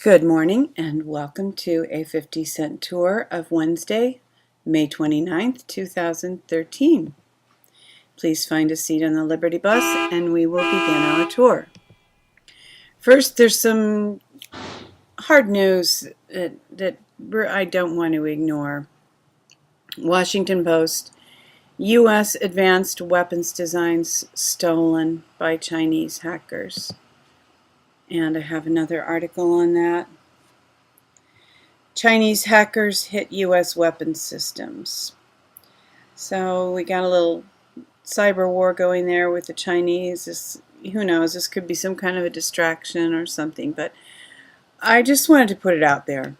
Good morning and welcome to a 50-cent tour of Wednesday, May 29th, 2013. Please find a seat on the Liberty Bus and we will begin our tour. First, there's some hard news that I don't want to ignore. Washington Post, U.S. advanced weapons designs stolen by Chinese hackers. And I have another article on that. Chinese hackers hit U.S. weapons systems. So we got a little cyber war going there with the Chinese. Who knows, this could be some kind of a distraction or something, but I just wanted to put it out there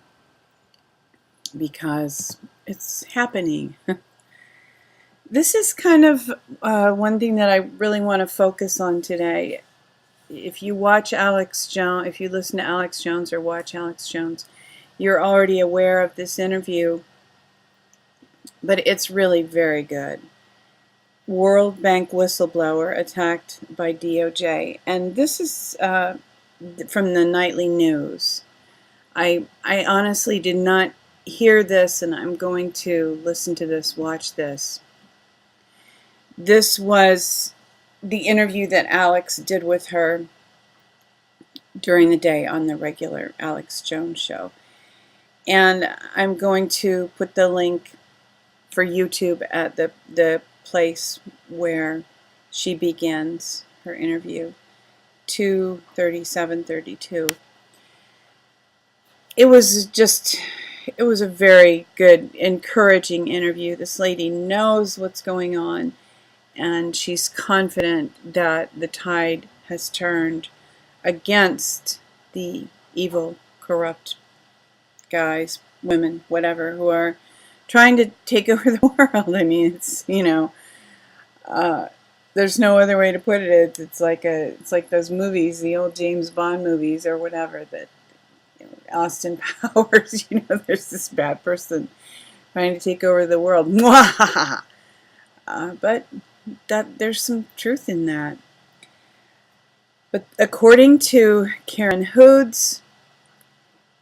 because it's happening. This is kind of one thing that I really want to focus on today. If you watch Alex Jones, if you listen to Alex Jones or watch Alex Jones, you're already aware of this interview, but it's really very good. World Bank whistleblower attacked by DOJ. And this is from the nightly news. I honestly did not hear this, and I'm going to listen to this, watch this. This was the interview that Alex did with her during the day on the regular Alex Jones show. And I'm going to put the link for YouTube at the place where she begins her interview, 2:37:32. It was a very good, encouraging interview. This lady knows what's going on, and she's confident that the tide has turned against the evil, corrupt guys, women, whatever, who are trying to take over the world. I mean, it's, there's no other way to put it. It's like those movies, the old James Bond movies or whatever, that Austin Powers, there's this bad person trying to take over the world. But there's some truth in that. But according to Karen Hoods,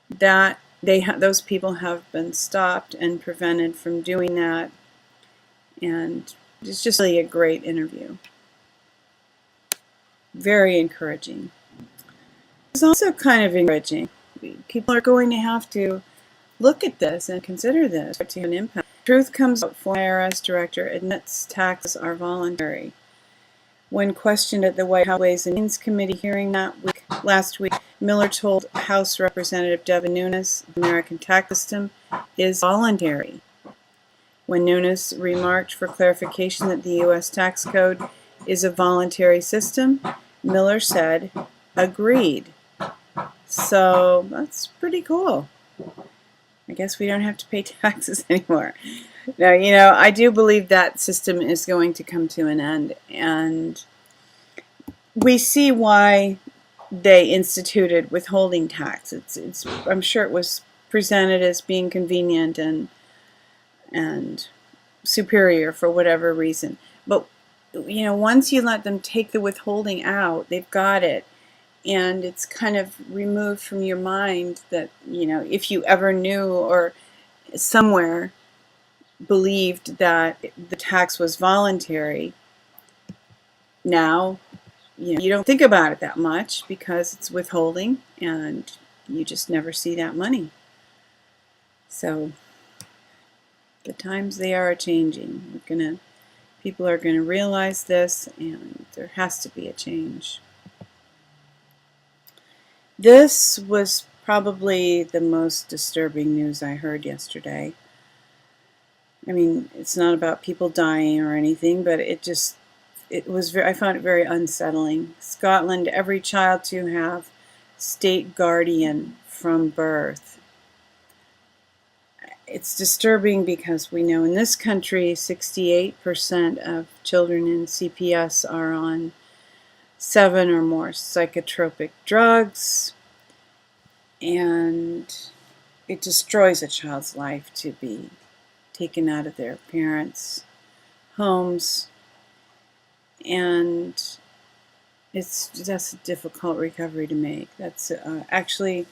that those people have been stopped and prevented from doing that, and it's just really a great interview. Very encouraging. It's also kind of encouraging. People are going to have to look at this and consider this to have an impact. Truth comes out. Former IRS director admits taxes are voluntary. When questioned at the White House Ways and Means Committee hearing last week, Miller told House Representative Devin Nunes the American tax system is voluntary. When Nunes remarked for clarification that the U.S. tax code is a voluntary system, Miller said, "Agreed." So that's pretty cool. I guess we don't have to pay taxes anymore. Now, I do believe that system is going to come to an end, and we see why they instituted withholding tax. I'm sure it was presented as being convenient and superior for whatever reason. But once you let them take the withholding out, they've got it. And it's kind of removed from your mind that, if you ever knew or somewhere believed that the tax was voluntary, now, you don't think about it that much because it's withholding and you just never see that money. So the times they are changing. People are going to realize this, and there has to be a change. This was probably the most disturbing news I heard yesterday. I mean, it's not about people dying or anything, but I found it very unsettling. Scotland, every child to have state guardian from birth. It's disturbing because we know in this country 68% of children in CPS are on 7 or more psychotropic drugs, and it destroys a child's life to be taken out of their parents' homes, and that's a difficult recovery to make. That's actually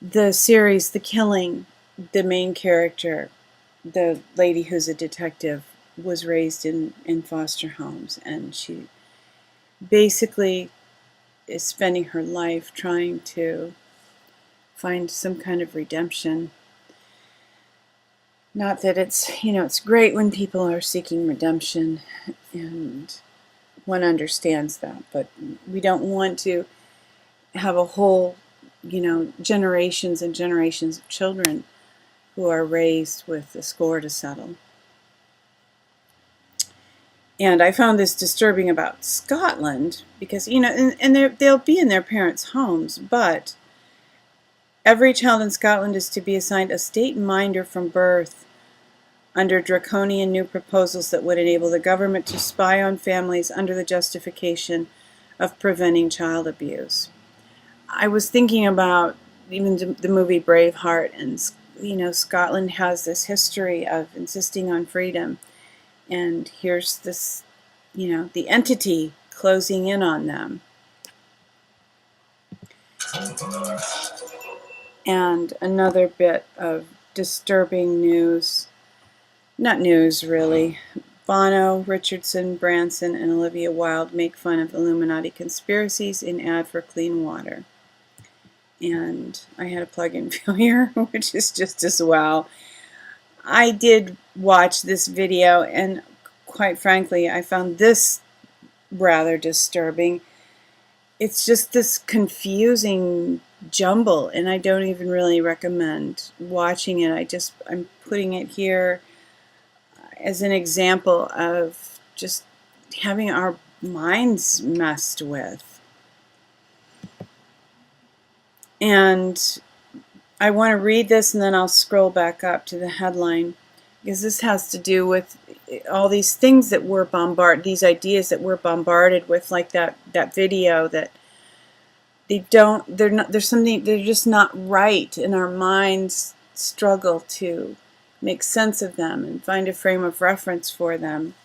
the series, The Killing, the main character, the lady who's a detective, was raised in foster homes, and she basically is spending her life trying to find some kind of redemption. Not that it's, it's great when people are seeking redemption, and one understands that, but we don't want to have a whole, generations and generations of children who are raised with a score to settle. And I found this disturbing about Scotland because, and they'll be in their parents' homes, but every child in Scotland is to be assigned a state minder from birth under draconian new proposals that would enable the government to spy on families under the justification of preventing child abuse. I was thinking about even the movie Braveheart, and Scotland has this history of insisting on freedom, and here's this, the entity closing in on them. And another bit of disturbing news, not news really. Bono, Richardson, Branson, and Olivia Wilde make fun of Illuminati conspiracies in ad for clean water. And I had a plug-in failure, which is just as well. I did watch this video, and quite frankly, I found this rather disturbing. It's just this confusing jumble, and I don't even really recommend watching it. I'm putting it here as an example of just having our minds messed with. And I want to read this, and then I'll scroll back up to the headline, because this has to do with all these things that we're bombarded, these ideas that we're bombarded with, like that video, that they're just not right, and our minds struggle to make sense of them and find a frame of reference for them.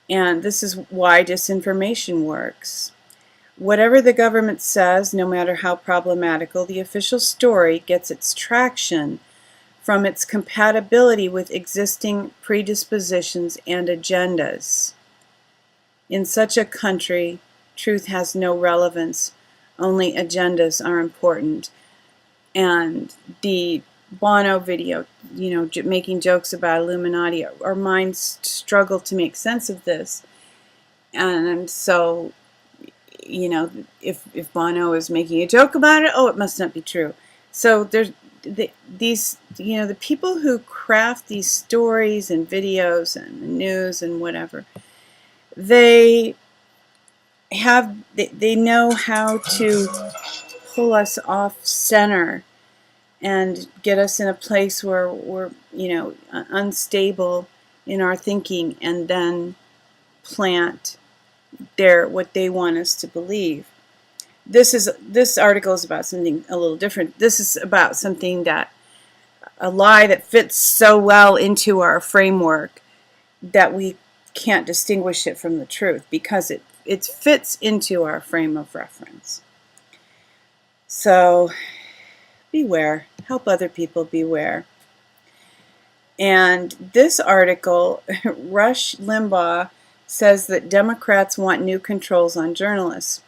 And this is why disinformation works. Whatever the government says, no matter how problematical, the official story gets its traction from its compatibility with existing predispositions and agendas. In such a country, truth has no relevance, only agendas are important. And the Bono video, making jokes about Illuminati, our minds struggle to make sense of this. And so, if Bono is making a joke about it, it must not be true. So there's these, the people who craft these stories and videos and the news and whatever, they know how to pull us off center and get us in a place where we're, unstable in our thinking, and then plant what they want us to believe. This article is about something a little different. This is about something a lie that fits so well into our framework that we can't distinguish it from the truth, because it fits into our frame of reference. So beware. Help other people beware. And this article, Rush Limbaugh says that Democrats want new controls on journalists.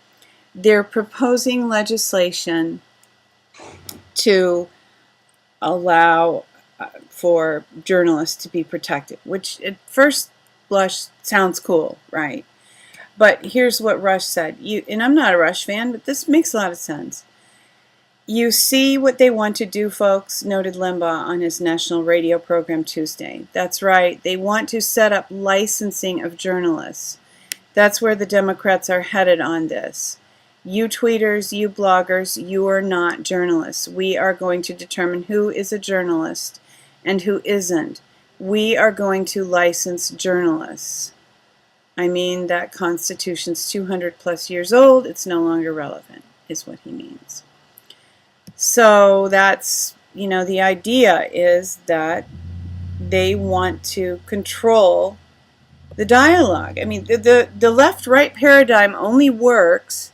They're proposing legislation to allow for journalists to be protected, which at first blush sounds cool, right? But here's what Rush said. And I'm not a Rush fan, but this makes a lot of sense. You see what they want to do, folks, noted Limbaugh on his national radio program Tuesday. That's right. They want to set up licensing of journalists. That's where the Democrats are headed on this. You tweeters, you bloggers, you are not journalists. We are going to determine who is a journalist and who isn't. We are going to license journalists. I mean, that Constitution's 200 plus years old. It's no longer relevant, is what he means. So that's, the idea is that they want to control the dialogue. I mean, the left-right paradigm only works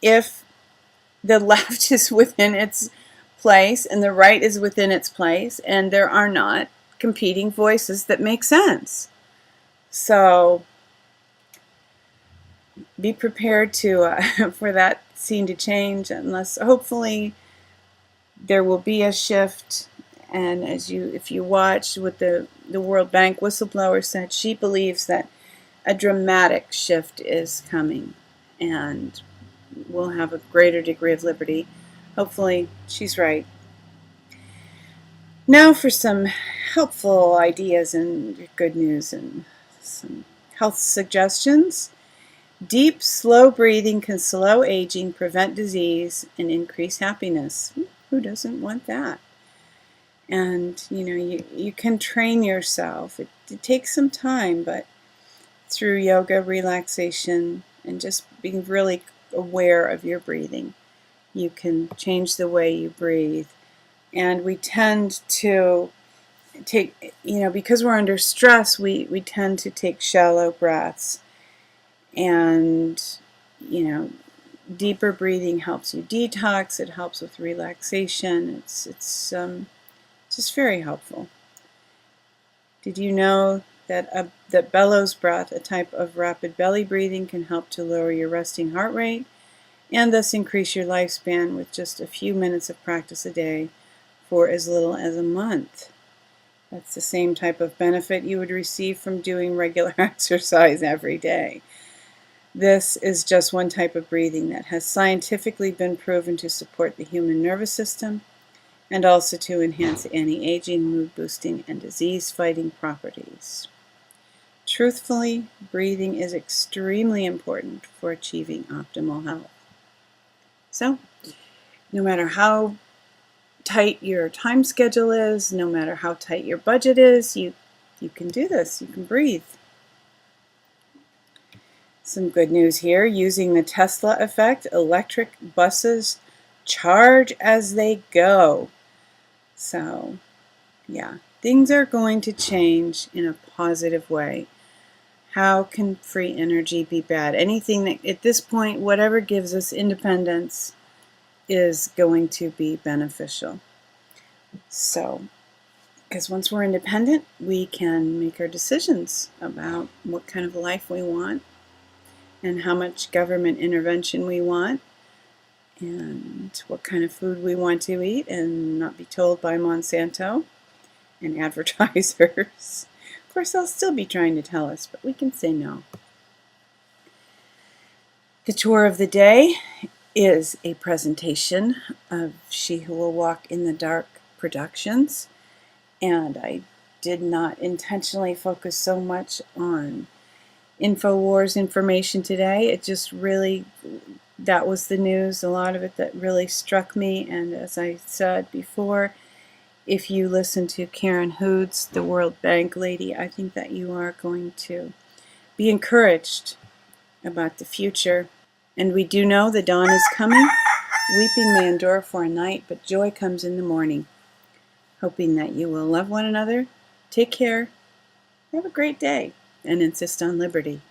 if the left is within its place and the right is within its place, and there are not competing voices that make sense. So be prepared to for that scene to change, unless hopefully there will be a shift. And if you watch what the World Bank whistleblower said, she believes that a dramatic shift is coming and we'll have a greater degree of liberty. Hopefully she's right. Now for some helpful ideas and good news and some health suggestions. Deep, slow breathing can slow aging, prevent disease, and increase happiness. Who doesn't want that? And you can train yourself. It takes some time, but through yoga, relaxation, and just being really aware of your breathing, you can change the way you breathe. And we tend to take, because we're under stress, we tend to take shallow breaths. And, deeper breathing helps you detox. It helps with relaxation. It's just very helpful. Did you know that that bellows breath, a type of rapid belly breathing, can help to lower your resting heart rate and thus increase your lifespan with just a few minutes of practice a day for as little as a month? That's the same type of benefit you would receive from doing regular exercise every day. This is just one type of breathing that has scientifically been proven to support the human nervous system and also to enhance anti-aging, mood-boosting, and disease-fighting properties. Truthfully, breathing is extremely important for achieving optimal health. So, no matter how tight your time schedule is, no matter how tight your budget is, you can do this. You can breathe. Some good news here. Using the Tesla effect, electric buses charge as they go. So, yeah, things are going to change in a positive way. How can free energy be bad? Anything that, at this point, whatever gives us independence is going to be beneficial. So, because once we're independent, we can make our decisions about what kind of life we want and how much government intervention we want and what kind of food we want to eat and not be told by Monsanto and advertisers. Of course, they'll still be trying to tell us, but we can say no. The tour of the day is a presentation of She Who Will Walk in the Dark Productions, and I did not intentionally focus so much on InfoWars information today. It just really, that was the news, a lot of it that really struck me. And as I said before, if you listen to Karen Hoods, the World Bank lady, I think that you are going to be encouraged about the future. And we do know the dawn is coming. Weeping may endure for a night, but joy comes in the morning. Hoping that you will love one another, take care, have a great day, and insist on liberty.